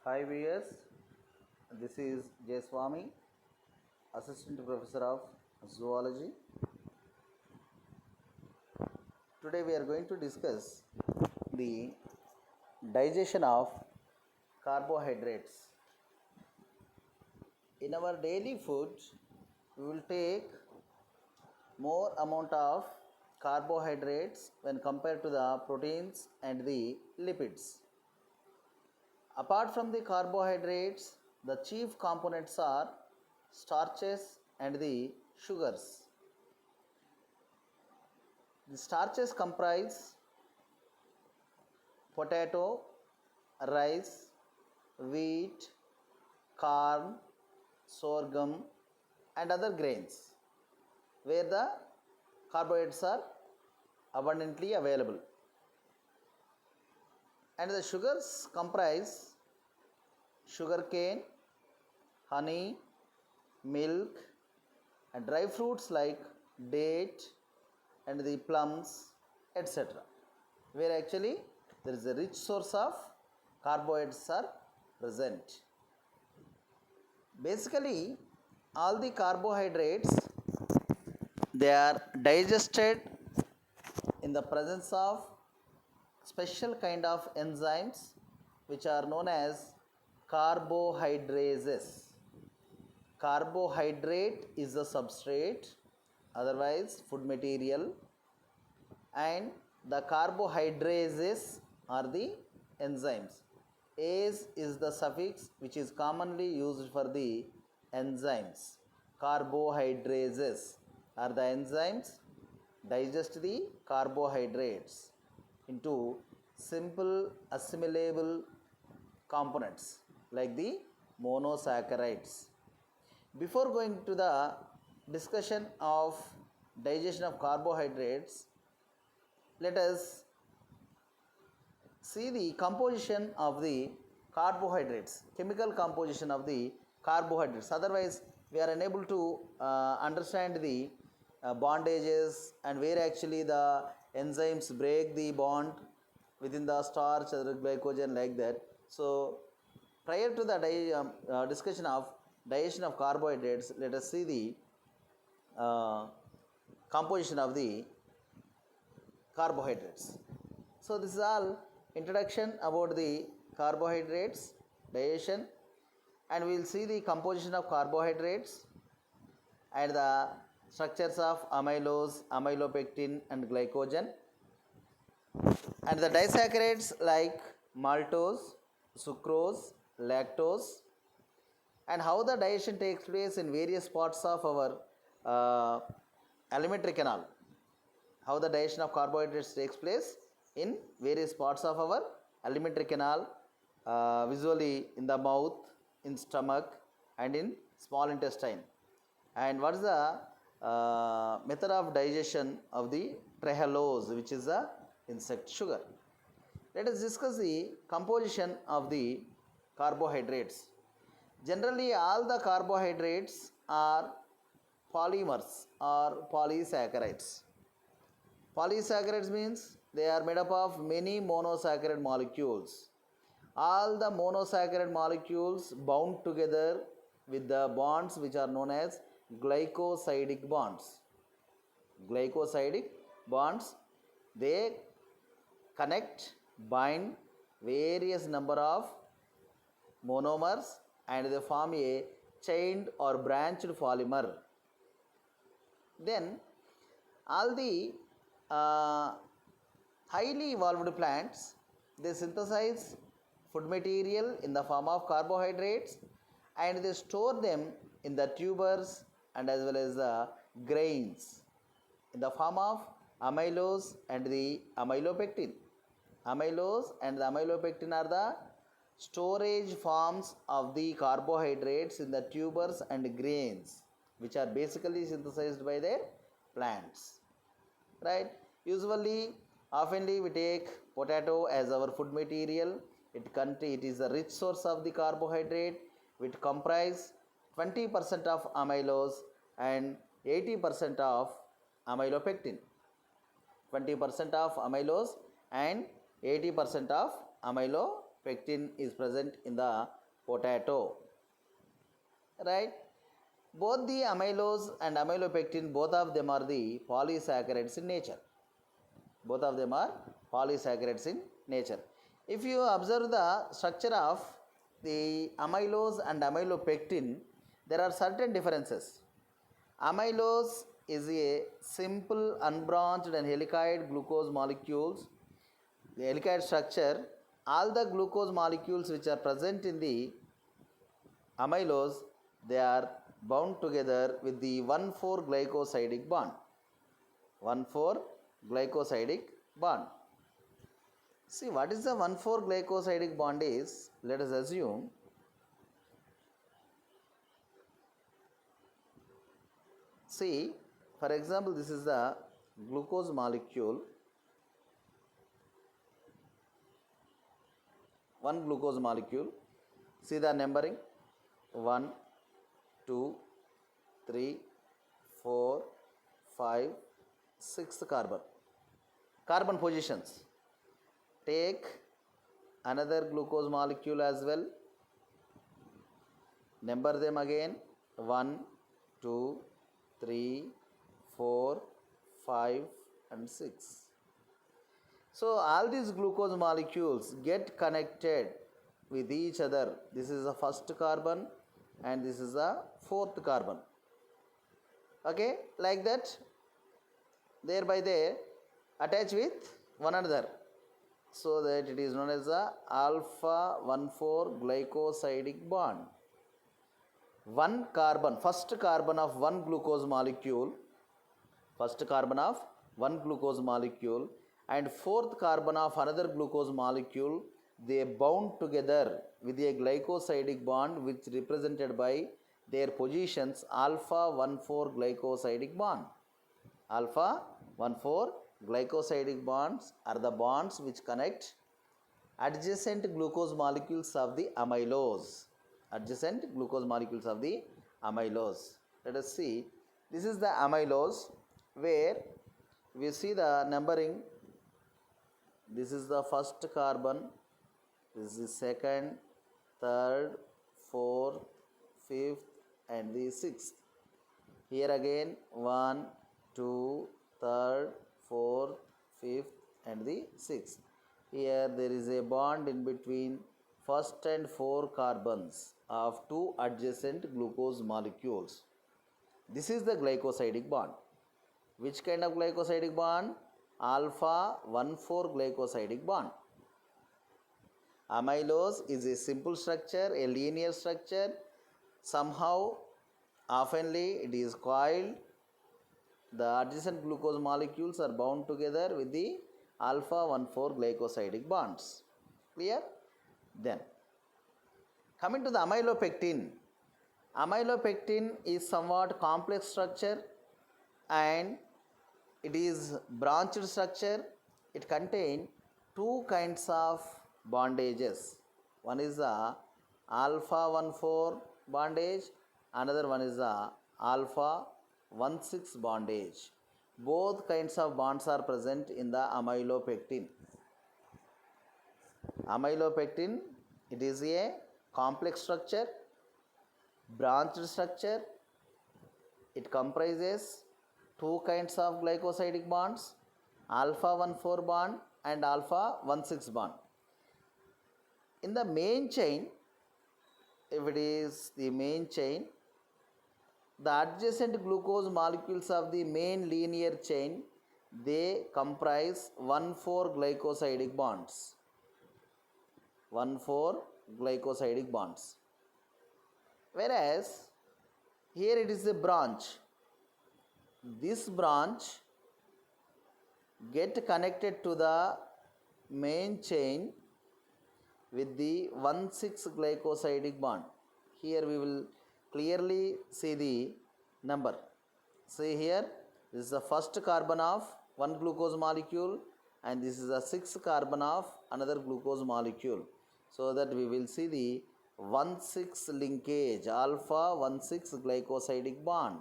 Hi viewers, this is J. Swami, Assistant Professor of Zoology. Today we are going to discuss the digestion of carbohydrates. In our daily food, we will take more amount of carbohydrates when compared to the proteins and the lipids. Apart from the carbohydrates, the chief components are starches and the sugars. The starches comprise potato, rice, wheat, corn, sorghum, and other grains, where the carbohydrates are abundantly available. And the sugars comprise sugarcane, honey, milk, and dry fruits like date and the plums, etc., where actually there is a rich source of carbohydrates are present. Basically, all the carbohydrates, they are digested in the presence of special kind of enzymes which are known as carbohydrases. Carbohydrate is the substrate, otherwise food material, and the carbohydrases are the enzymes. Ase is the suffix which is commonly used for the enzymes. Carbohydrases are the enzymes digest the carbohydrates into simple assimilable components like the monosaccharides. Before going to the discussion of digestion of carbohydrates, let us see the composition of the carbohydrates, chemical composition of the carbohydrates. Otherwise, we are unable to understand the bondages and where actually the enzymes break the bond within the starch or the glycogen, like that. So, prior to the discussion of digestion of carbohydrates, let us see the composition of the carbohydrates. So this is all introduction about the carbohydrates, digestion, and we will see the composition of carbohydrates and the structures of amylose, amylopectin, and glycogen, and the disaccharides like maltose, sucrose, lactose, and how the digestion takes place in various parts of our alimentary canal. How the digestion of carbohydrates takes place in various parts of our alimentary canal, visually in the mouth, in stomach, and in small intestine. And what is the method of digestion of the trehalose, which is the insect sugar. Let us discuss the composition of the carbohydrates. Generally, all the carbohydrates are polymers or polysaccharides. Polysaccharides means they are made up of many monosaccharide molecules. All the monosaccharide molecules bound together with the bonds which are known as glycosidic bonds. Glycosidic bonds, they connect, bind various number of monomers and they form a chained or branched polymer. Then all the highly evolved plants, they synthesize food material in the form of carbohydrates and they store them in the tubers and as well as the grains in the form of amylose and the amylopectin. Amylose and the amylopectin are the storage forms of the carbohydrates in the tubers and grains, which are basically synthesized by their plants. Right? Usually, oftenly we take potato as our food material. It is a rich source of the carbohydrate, which comprise 20% of amylose and 80% of amylopectin. 20% of amylose and 80% of amylopectin. pectin is present in the potato, right? Both the amylose and amylopectin, both of them are the polysaccharides in nature. Both of them are polysaccharides in nature. If you observe the structure of the amylose and amylopectin, there are certain differences. Amylose is a simple unbranched and helicoid glucose molecules. The helicoid structure, all the glucose molecules which are present in the amylose, they are bound together with the 1,4-glycosidic bond. 1,4-glycosidic bond. See, what is the 1,4-glycosidic bond is? Let us assume see, for example, this is the glucose molecule, one glucose molecule. See the numbering: 1, 2, 3, 4, 5, 6 carbon. Carbon positions. Take another glucose molecule as well. Number them again: 1, 2, 3, 4, 5 and 6. So all these glucose molecules get connected with each other. This is the first carbon and this is the fourth carbon. Okay, like that, thereby they attach with one another, so that it is known as the alpha 1,4-glycosidic bond. One carbon, first carbon of one glucose molecule, and fourth carbon of another glucose molecule, they bound together with a glycosidic bond which represented by their positions alpha 1,4-glycosidic bond. Alpha 1,4-glycosidic bonds are the bonds which connect adjacent glucose molecules of the amylose. Adjacent glucose molecules of the amylose. Let us see. This is the amylose, where we see the numbering. This is the first carbon. This is the second, third, fourth, fifth and the sixth. Here again 1, 2, third, fourth, fifth and the sixth. Here there is a bond in between first and 4 carbons of 2 adjacent glucose molecules. This is the glycosidic bond. Which kind of glycosidic bond? Alpha 1,4-glycosidic bond. Amylose is a simple structure, a linear structure. Somehow, oftenly it is coiled. The adjacent glucose molecules are bound together with the alpha 1,4-glycosidic bonds. Clear? Then, coming to the amylopectin. Amylopectin is somewhat complex structure and it is branched structure. It contains 2 kinds of bondages. One is the alpha 1,4 bondage, another one is the alpha 1,6 bondage. Both kinds of bonds are present in the amylopectin. Amylopectin, it is a complex structure, branched structure. It comprises 2 kinds of glycosidic bonds, alpha 1,4 bond and alpha 1,6 bond. In the main chain, if it is the main chain, the adjacent glucose molecules of the main linear chain, they comprise 1,4-glycosidic bonds. 1,4-glycosidic bonds. Whereas here it is a branch. This branch get connected to the main chain with the 1,6-glycosidic bond. Here we will clearly see the number. See here, this is the first carbon of one glucose molecule and this is the 6th carbon of another glucose molecule. So that we will see the 1,6 linkage, alpha 1,6-glycosidic bond.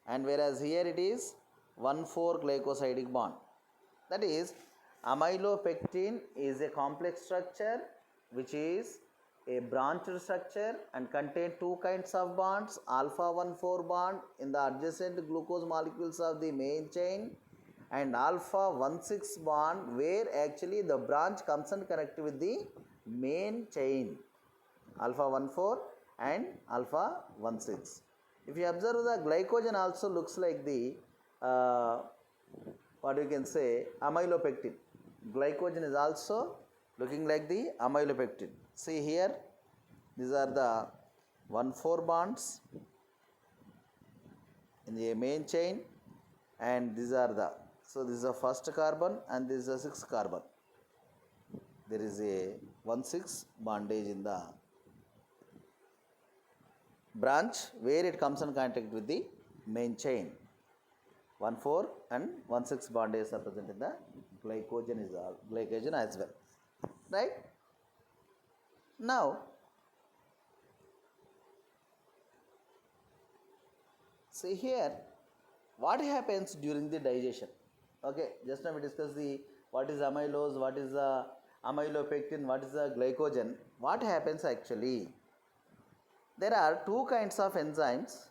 And whereas here it is 1,4-glycosidic bond. That is, Amylopectin is a complex structure which is a branched structure and contain two kinds of bonds, alpha 1,4 bond in the adjacent glucose molecules of the main chain and alpha 1,6 bond where actually the branch comes and connect with the main chain, alpha 1,4 and alpha 1,6. If you observe, the glycogen also looks like the what you can say amylopectin. Glycogen is also looking like the amylopectin. See here, these are the 1,4 bonds in the main chain, and these are the, so this is the first carbon and this is the sixth carbon. There is a 1,6 bondage in the branch where it comes in contact with the main chain. 1,4 and 1,6 bondages are present in the glycogen as well, right? Now see here what happens during the digestion. Okay, just now we discussed the what is amylose, what is the amylopectin, what is the glycogen. What happens actually? There are two kinds of enzymes.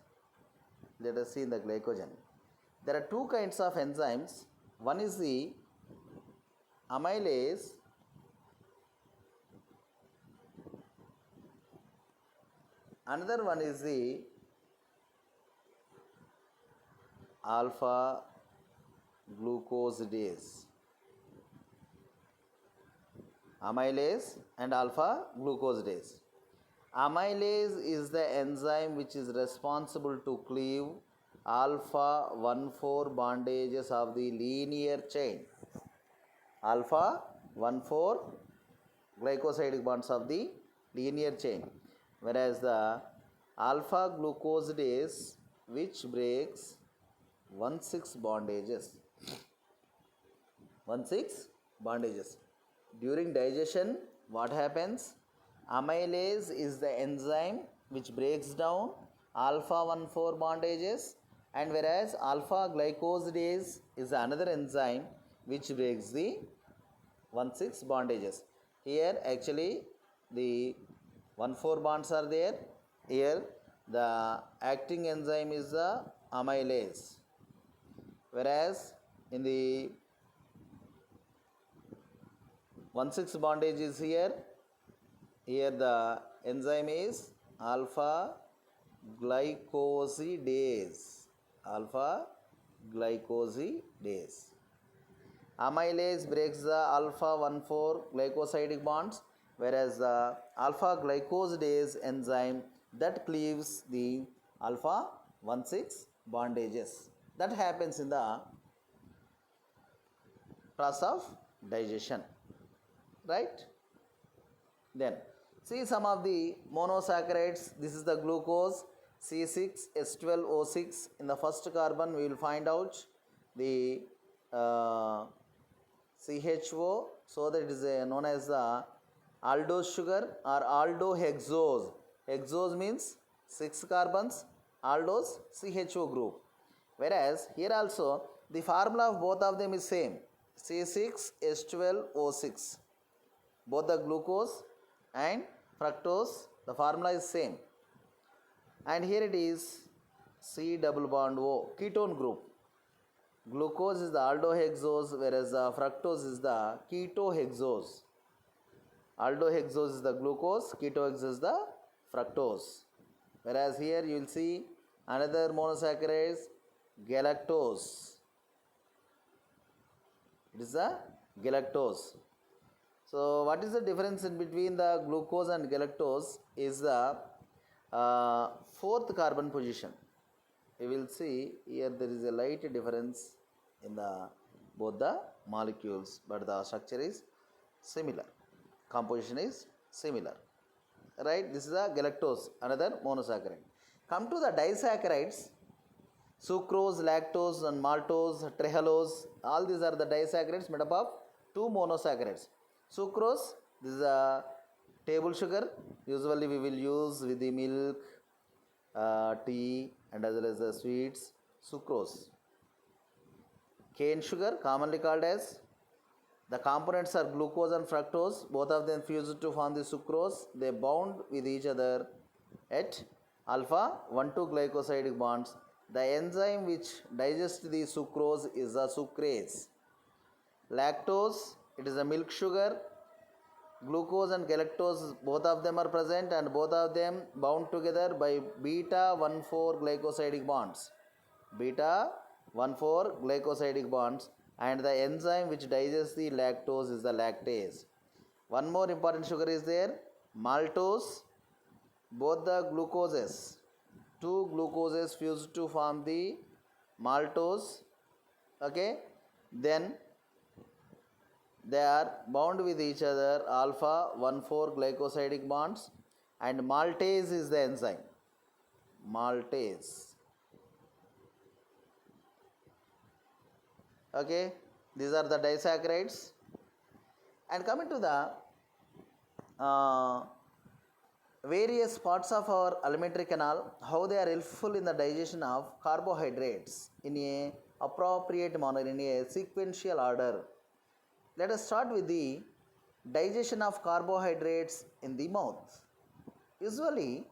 Let us see in the glycogen. There are two kinds of enzymes. One is the amylase another one is the alpha glucosidase. Amylase and alpha glucosidase. Amylase is the enzyme which is responsible to cleave alpha 1,4 bondages of the linear chain. Alpha 1,4 glycosidic bonds of the linear chain, whereas the alpha glucosidase which breaks 1,6 bondages. 1,6 bondages. During digestion, what happens? Amylase is the enzyme which breaks down alpha 1,4 bondages, and whereas alpha glycosidase is another enzyme which breaks the 1,6 bondages. Here actually the 1,4 bonds are there. Here the acting enzyme is the amylase, whereas in the 1,6 bondage is here. Here the enzyme is alpha glycosidase. Alpha glycosidase. Amylase breaks the alpha 1,4 glycosidic bonds, whereas the alpha glycosidase enzyme that cleaves the alpha 1,6 bondages. That happens in the process of digestion, right? Then see some of the monosaccharides. This is the glucose C6H12O6. In the first carbon we will find out the CHO, so that it is known as the aldose sugar or aldohexose. Hexose means 6 carbons, aldose CHO group. Whereas here also the formula of both of them is same, C6H12O6. Both the glucose and fructose, the formula is same. And here it is C double bond O, ketone group. Glucose is the aldohexose, whereas the fructose is the ketohexose. Aldohexose is the glucose, ketohexose is the fructose. Whereas here you will see another monosaccharide, galactose. It is the galactose. So what is the difference in between the glucose and galactose is the fourth carbon position. You will see here there is a light difference in the both the molecules, but the structure is similar, composition is similar, right? This is the galactose, another monosaccharide. Come to the disaccharides, sucrose, lactose and maltose, trehalose, all these are the disaccharides made up of two monosaccharides. Sucrose, this is a table sugar, usually we will use with the milk, tea and as well as the sweets. Sucrose. Cane sugar, commonly called as The components are glucose and fructose. Both of them fused to form the sucrose. They bound with each other at alpha 1,2 glycosidic bonds. The enzyme which digests the sucrose is the sucrase. Lactose, it is a milk sugar. Glucose and galactose, both of them are present and both of them bound together by beta 1,4 glycosidic bonds. Beta 1,4 glycosidic bonds, and the enzyme which digests the lactose is the lactase. One more important sugar is there, maltose. Both the glucoses, two glucoses fused to form the maltose. Okay, then they are bound with each other alpha 1,4 glycosidic bonds, and maltase is the enzyme. Maltase. Okay, these are the disaccharides. And coming to the various parts of our alimentary canal, how they are helpful in the digestion of carbohydrates in a appropriate manner, in a sequential order. Let us start with the digestion of carbohydrates in the mouth. Usually,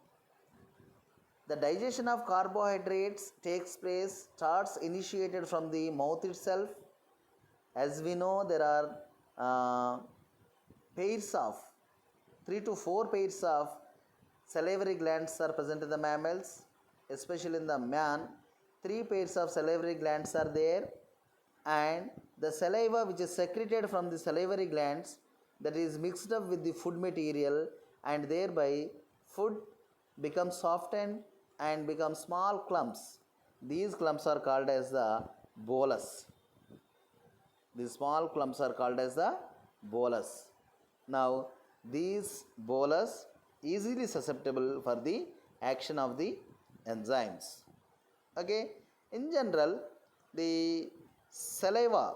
the digestion of carbohydrates starts initiated from the mouth itself. As we know, there are pairs of 3 to 4 pairs of salivary glands are present in the mammals, especially in the man. 3 pairs of salivary glands are there, and the saliva which is secreted from the salivary glands, that is mixed up with the food material, and thereby food becomes softened and become small clumps. These clumps are called as the bolus. These small clumps are called as the bolus. Now, these bolus easily susceptible for the action of the enzymes. Okay, in general, the saliva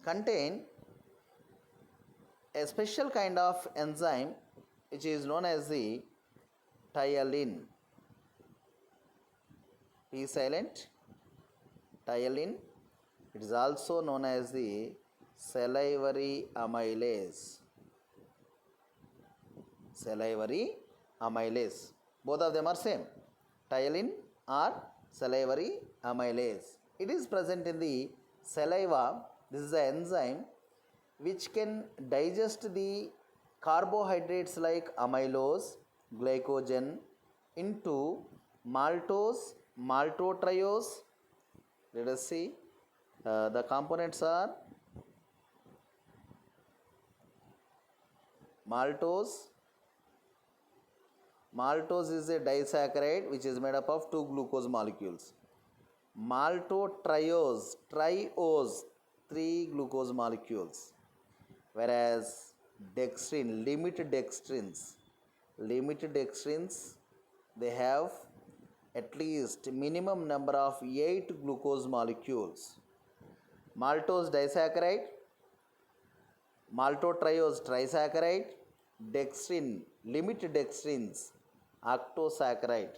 contain a special kind of enzyme which is known as the ptyalin. P silent, ptyalin. It is also known as the salivary amylase. Salivary amylase. Both of them are same. Ptyalin or salivary amylase. It is present in the saliva. This is the enzyme which can digest the carbohydrates like amylose, glycogen into maltose, maltotriose. Let us see. The components are maltose. Maltose is a disaccharide which is made up of 2 glucose molecules. Maltotriose, triose, 3 glucose molecules. Whereas dextrin, limited dextrins, they have at least minimum number of 8 glucose molecules. Maltose disaccharide, maltotriose trisaccharide, dextrin, limited dextrins, octosaccharide.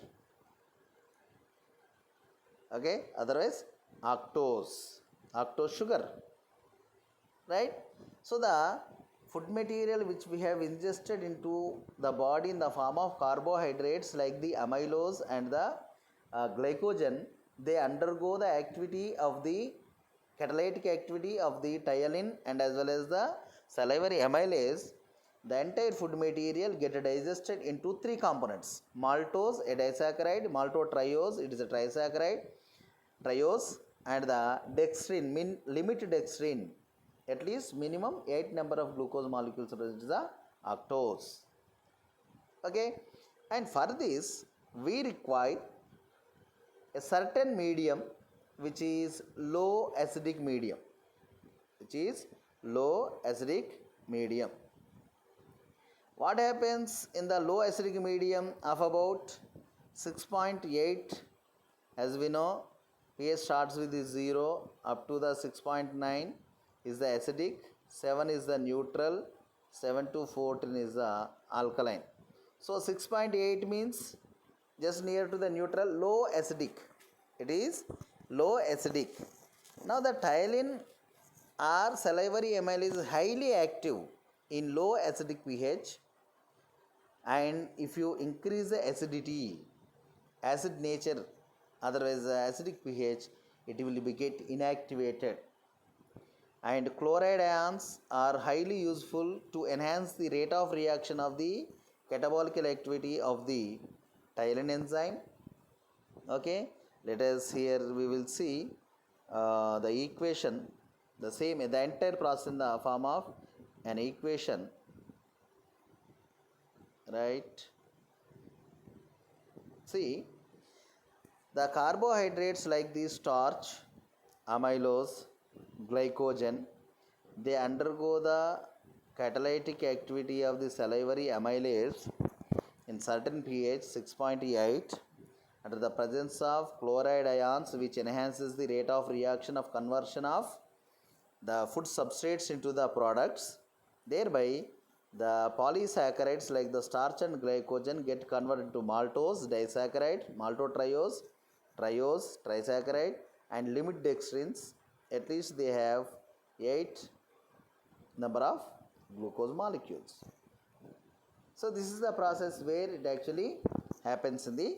Okay, otherwise octose sugar, right? So the food material which we have ingested into the body in the form of carbohydrates like the amylose and the glycogen, they undergo the activity of the catalytic activity of the ptyalin and as well as the salivary amylase. The entire food material get digested into 3 components. Maltose, a disaccharide, maltotriose, it is a trisaccharide, triose, and the dextrin, limited dextrin, at least minimum 8 number of glucose molecules present is the octose. Okay, and for this we require a certain medium which is low acidic medium, What happens in the low acidic medium of about 6.8? As we know, pH starts with the 0 up to the 6.9 is the acidic, 7 is the neutral, 7 to 14 is the alkaline. So 6.8 means just near to the neutral, low acidic. It is low acidic. Now the ptyalin our salivary amylase is highly active in low acidic pH, and if you increase the acidity, acid nature, otherwise acidic pH, it will be get inactivated. And chloride ions are highly useful to enhance the rate of reaction of the catabolic activity of the ptyalin enzyme. Okay, let us here we will see the equation, the same, the entire process in the form of an equation, right? See, the carbohydrates like the starch, amylose, glycogen, they undergo the catalytic activity of the salivary amylase in certain pH 6.8 under the presence of chloride ions, which enhances the rate of reaction of conversion of the food substrates into the products. Thereby, the polysaccharides like the starch and glycogen get converted to maltose disaccharide, maltotriose, triose, trisaccharide, and limit dextrins. At least they have 8 number of glucose molecules. So this is the process where it actually happens in the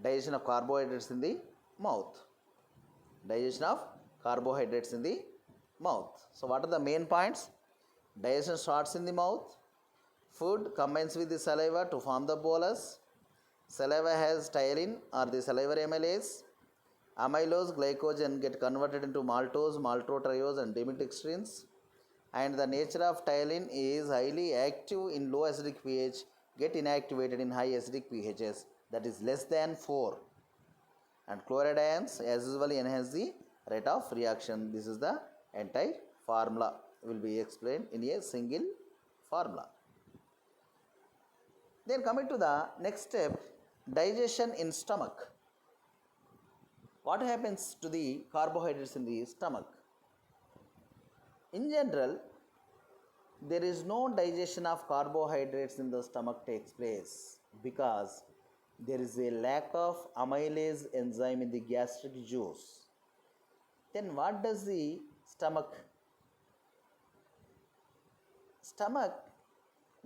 digestion of carbohydrates in the mouth. Digestion of carbohydrates in the mouth. So what are the main points? Digestion starts in the mouth. Food combines with the saliva to form the bolus. Saliva has ptyalin or the salivary amylase. Amylose, glycogen get converted into maltose, maltotriose, and dimethyldextrins. And the nature of ptyalin is highly active in low acidic pH, get inactivated in high acidic pHs, that is less than 4. And chloride ions as usually enhance the rate of reaction. This is the entire formula, will be explained in a single formula. Then coming to the next step, digestion in stomach. What happens to the carbohydrates in the stomach? In general, there is no digestion of carbohydrates in the stomach takes place because there is a lack of amylase enzyme in the gastric juice. Then what does the stomach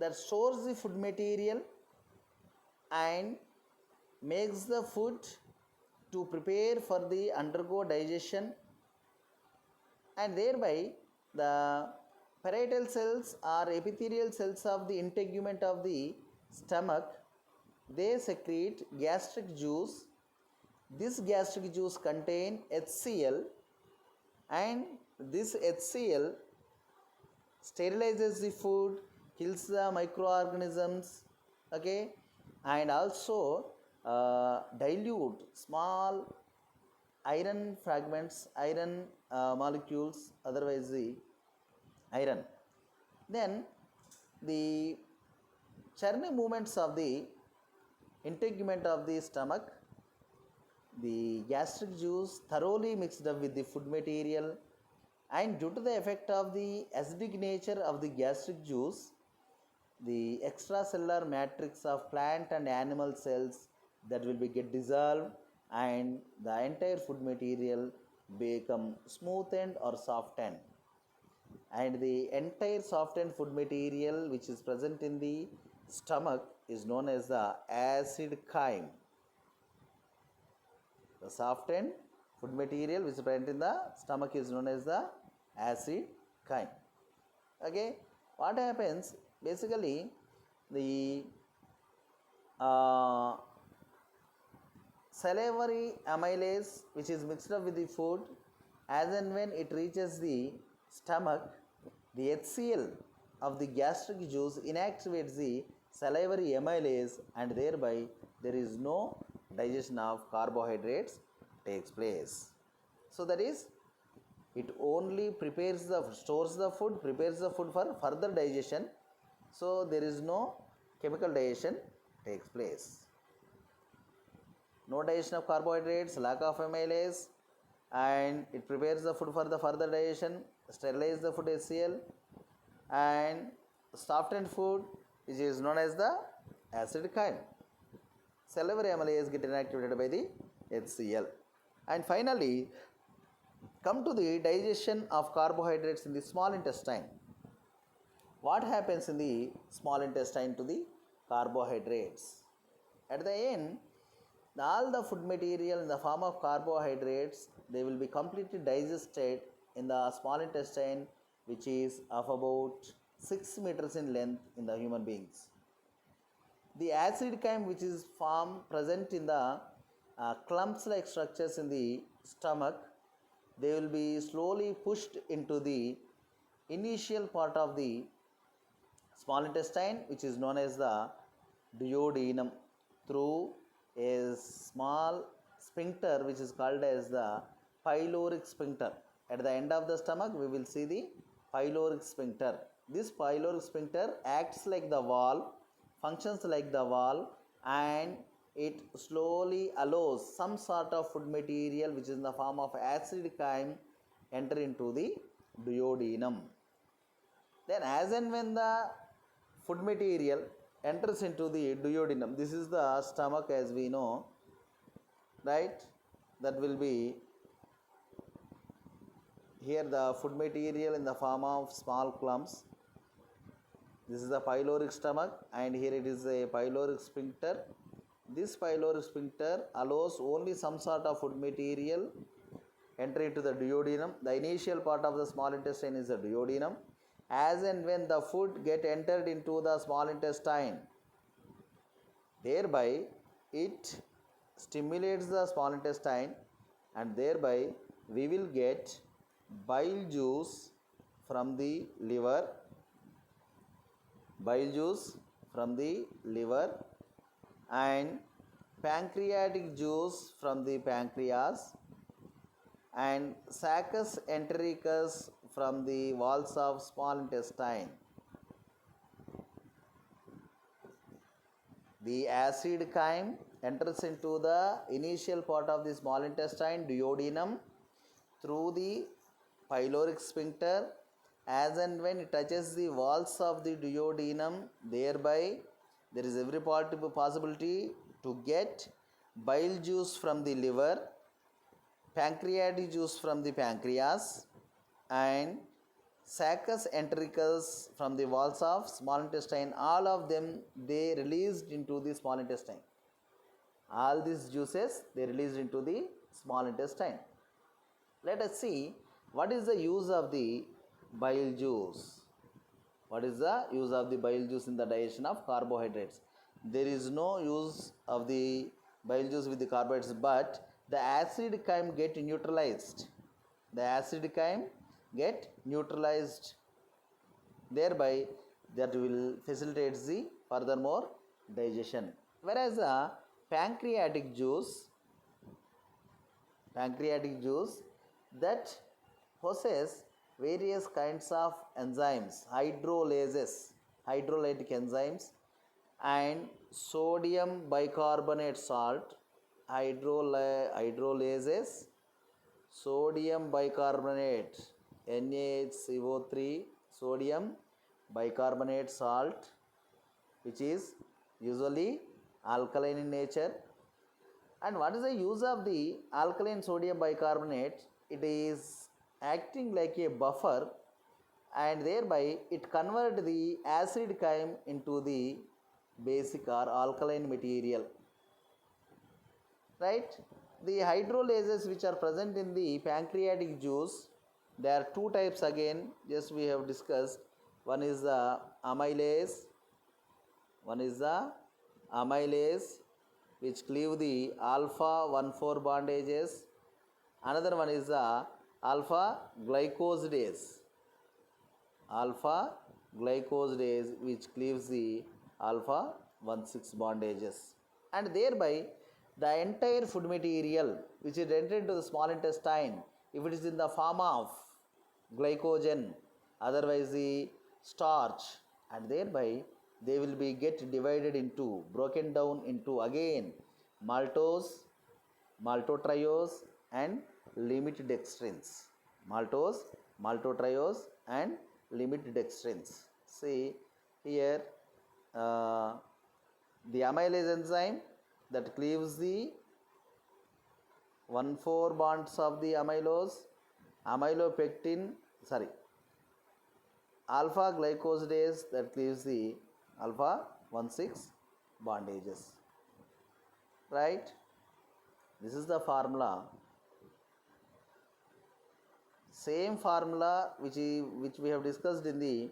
that stores the food material and makes the food to prepare for the undergo digestion, and thereby the parietal cells or epithelial cells of the integument of the stomach, they secrete gastric juice. This gastric juice contain HCl, and this HCl sterilizes the food, kills the microorganisms, okay, and also dilute small iron fragments, iron molecules, otherwise the iron. Then the churning movements of the integument of the stomach, the gastric juice thoroughly mixed up with the food material, and due to the effect of the acidic nature of the gastric juice, the extracellular matrix of plant and animal cells that will be get dissolved, and the entire food material become smoothened or softened, and the entire softened food material which is present in the stomach is known as the acid chyme. The softened food material which is present in the stomach is known as the acid chyme. Okay, what happens basically, the salivary amylase which is mixed up with the food, as and when it reaches the stomach, the HCl of the gastric juice inactivates the salivary amylase, and thereby there is no digestion of carbohydrates takes place. So that is, it only stores the food, prepares the food for further digestion. So there is no chemical digestion takes place. No digestion of carbohydrates, lack of amylase, and it prepares the food for the further digestion, sterilizes the food HCl, and softened food which is known as the acid chyme. Salivary amylase get inactivated by the HCl. And finally, Come to the digestion of carbohydrates in the small intestine. What happens in the small intestine to the carbohydrates? At the end, all the food material in the form of carbohydrates, they will be completely digested in the small intestine, which is of about 6 meters in length in the human beings. The acid chyme which is present in the clumps like structures in the stomach, they will be slowly pushed into the initial part of the small intestine, which is known as the duodenum, through a small sphincter which is called as the pyloric sphincter. At the end of the stomach, we will see the pyloric sphincter. This pyloric sphincter acts like the valve, functions like the valve, and it slowly allows some sort of food material which is in the form of acid chyme enter into the duodenum. Then as and when the food material enters into the duodenum, this is the stomach as we know, right? That will be here the food material in the form of small clumps. This is the pyloric stomach, and here it is a pyloric sphincter. This pyloric sphincter allows only some sort of food material enter into the duodenum. The initial part of the small intestine is the duodenum. As and when the food get entered into the small intestine, thereby it stimulates the small intestine, and thereby we will get bile juice from the liver, and pancreatic juice from the pancreas, and saccus entericus from the walls of small intestine. The acid chyme enters into the initial part of the small intestine, duodenum, through the pyloric sphincter. As and when it touches the walls of the duodenum, thereby there is every possibility to get bile juice from the liver, pancreatic juice from the pancreas, and saccus entericus from the walls of small intestine. All of them, they released into the small intestine. All these juices, they released into the small intestine. Let us see what is the use of the bile juice. What is the use of the bile juice in the digestion of carbohydrates? There is no use of the bile juice with the carbohydrates, but the acid chyme get neutralized. The acid chyme get neutralized. Thereby, that will facilitate the furthermore digestion. Whereas the pancreatic juice that possess various kinds of enzymes, hydrolytic enzymes, and sodium bicarbonate salt, hydrolases, sodium bicarbonate, NaHCO3, sodium bicarbonate salt, which is usually alkaline in nature. And what is the use of the alkaline sodium bicarbonate? It is acting like a buffer, and thereby it converts the acid chyme into the basic or alkaline material, right? The hydrolases which are present in the pancreatic juice, there are two types again, just we have discussed. One is the amylase, which cleave the alpha 1,4 bondages. Another one is the alpha glycosidase, which cleaves the alpha 1,6 bondages. And thereby the entire food material which is entered into the small intestine, if it is in the form of glycogen, otherwise the starch, and thereby they will be broken down into again maltose, maltotriose, and limit dextrins. Maltotriose, and limit dextrins. See here, the amylase enzyme that cleaves the 1,4 bonds of the amylose, amylopectin, sorry, alpha glycosidase that gives the alpha 1,6 bondages, right? This is the formula, same formula which we have discussed in the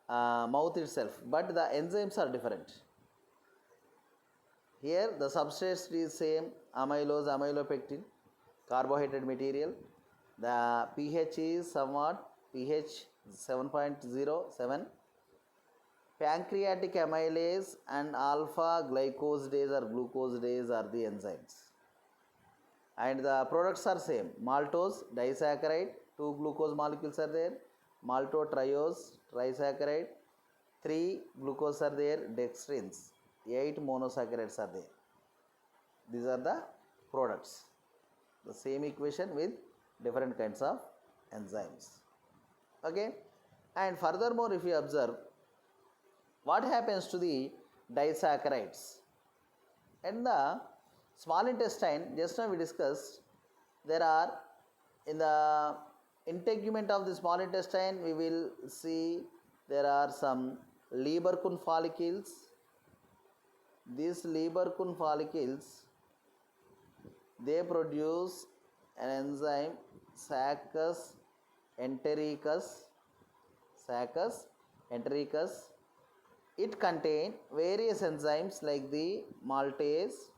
mouth itself, but the enzymes are different. Here the substrate is same, amylose, amylopectin, carbohydrate material. The pH is somewhat pH 7.07. Pancreatic amylase and alpha glycosidase or glucosidase are the enzymes. And the products are same, maltose disaccharide, 2 glucose molecules are there, maltotriose trisaccharide, 3 glucose are there, dextrins, 8 monosaccharides are there. These are the products. The same equation with different kinds of enzymes. Okay, and furthermore, if you observe, what happens to the disaccharides? And the small intestine, just now we discussed, there are, in the integument of the small intestine, we will see there are some Lieberkühn follicles. These Lieberkühn follicles, they produce an enzyme Saccus entericus. Saccus entericus. It contains various enzymes like the maltase,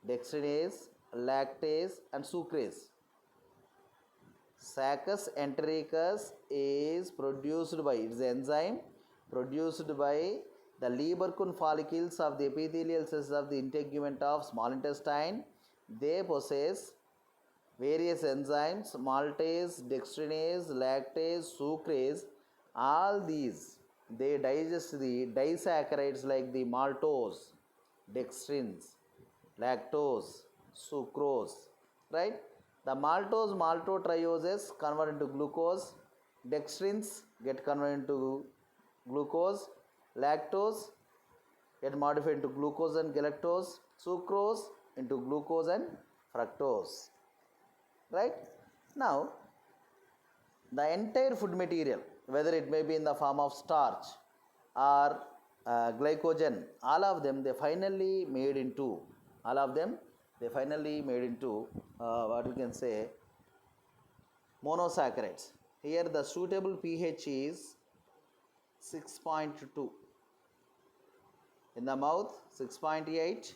dextrinase, lactase and sucrase. Saccus entericus is produced by, its enzyme produced by the Lieberkühn follicles of the epithelial cells of the integument of small intestine. They possess various enzymes, maltase, dextrinase, lactase, sucrase. All these, they digest the disaccharides like the maltose, dextrins, lactose, sucrose, right? The maltose, maltotrioses convert into glucose, dextrins get converted into glucose, lactose get modified into glucose and galactose, sucrose into glucose and fructose, right? Now, the entire food material, whether it may be in the form of starch or glycogen, all of them they finally made into what we can say monosaccharides. Here the suitable pH is 6.2, in the mouth 6.8,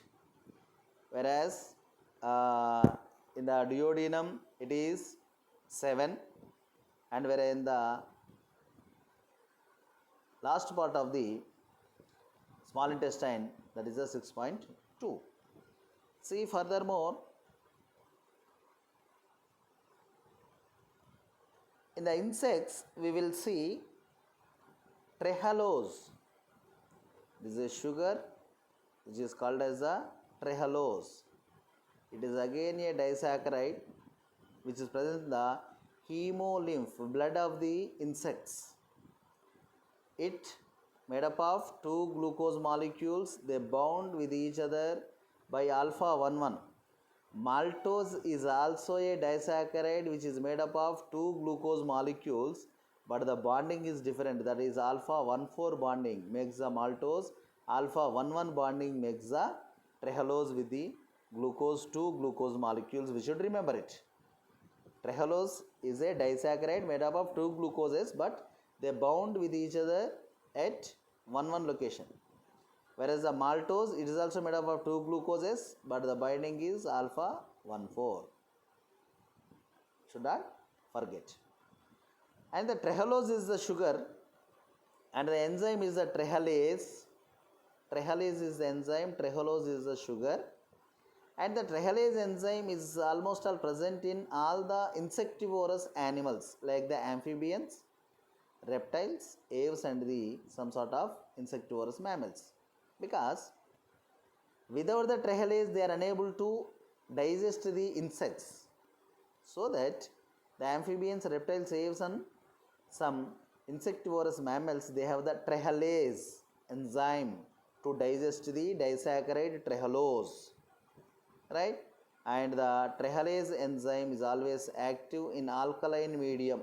whereas in the duodenum it is 7, and whereas in the last part of the small intestine, that is a 6.2. See, furthermore, in the insects we will see trehalose. This is a sugar which is called as a trehalose. It is again a disaccharide which is present in the hemolymph, blood of the insects. It made up of 2 glucose molecules, they bound with each other by alpha 1,1. Maltose is also a disaccharide which is made up of 2 glucose molecules, but the bonding is different, that is alpha 1,4 bonding makes the maltose, alpha 1,1 bonding makes the trehalose with the glucose 2 glucose molecules. We should remember it. Trehalose is a disaccharide made up of 2 glucoses, but they bound with each other at 1,1 location. Whereas the maltose, it is also made up of 2 glucoses, but the binding is alpha 1,4. Should not forget. And the trehalose is the sugar, and the enzyme is the trehalase. Trehalase is the enzyme, trehalose is the sugar. And the trehalase enzyme is almost all present in all the insectivorous animals like the amphibians, reptiles, aves and the some sort of insectivorous mammals. Because without the trehalase they are unable to digest the insects. So that the amphibians, reptiles, aves and some insectivorous mammals, they have the trehalase enzyme to digest the disaccharide trehalose, right? and the trehalase enzyme is always active in alkaline medium.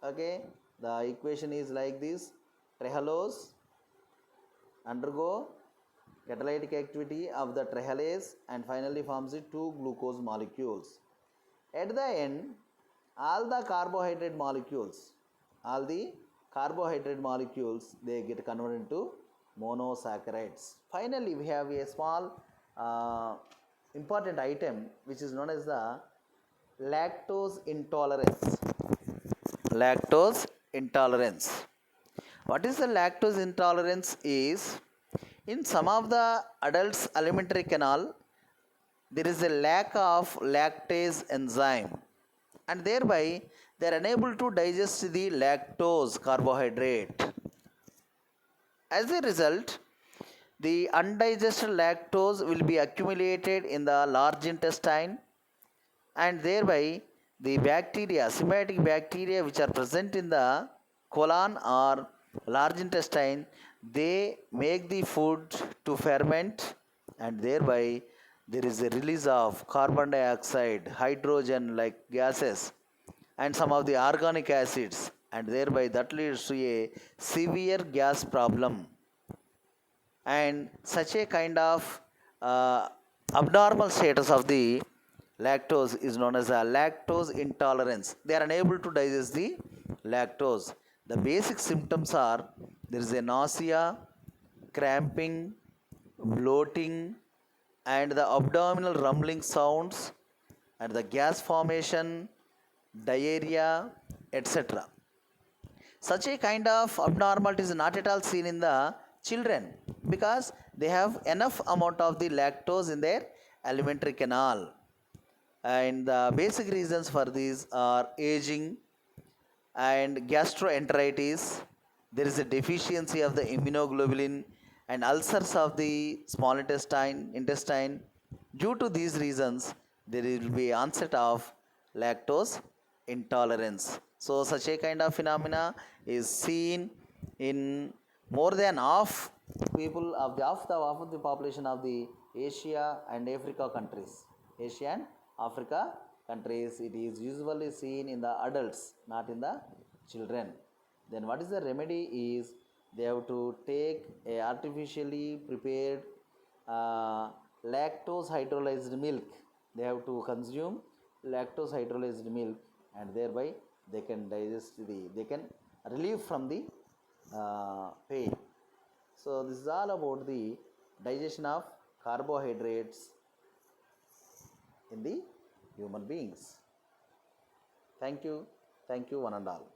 Okay, the equation is like this: trehalose undergo catalytic activity of the trehalase and finally forms the 2 glucose molecules. At the end, all the carbohydrate molecules they get converted into monosaccharides. Finally, we have a small important item which is known as the lactose intolerance. Lactose intolerance. What is the lactose intolerance is, in some of the adults alimentary canal there is a lack of lactase enzyme and thereby they are unable to digest the lactose carbohydrate. As a result, the undigested lactose will be accumulated in the large intestine and thereby the bacteria, symbiotic bacteria which are present in the colon or large intestine, they make the food to ferment and thereby there is a release of carbon dioxide, hydrogen like gases and some of the organic acids, and thereby that leads to a severe gas problem. And such a kind of abnormal status of the lactose is known as a lactose intolerance. They are unable to digest the lactose. The basic symptoms are there is a nausea, cramping, bloating, and the abdominal rumbling sounds, and the gas formation, diarrhea, etc. Such a kind of abnormality is not at all seen in the children because they have enough amount of the lactose in their alimentary canal. And the basic reasons for these are aging and gastroenteritis. There is a deficiency of the immunoglobulin and ulcers of the small intestine. Due to these reasons, there will be onset of lactose intolerance. So such a kind of phenomena is seen in more than half people of the population of the Asia and Africa countries. Asia and Africa countries, it is usually seen in the adults, not in the children. Then what is the remedy is, they have to take a artificially prepared lactose hydrolyzed milk. They have to consume lactose hydrolyzed milk and thereby they can they can relieve from the pain. So this is all about the digestion of carbohydrates in the human beings. Thank you one and all.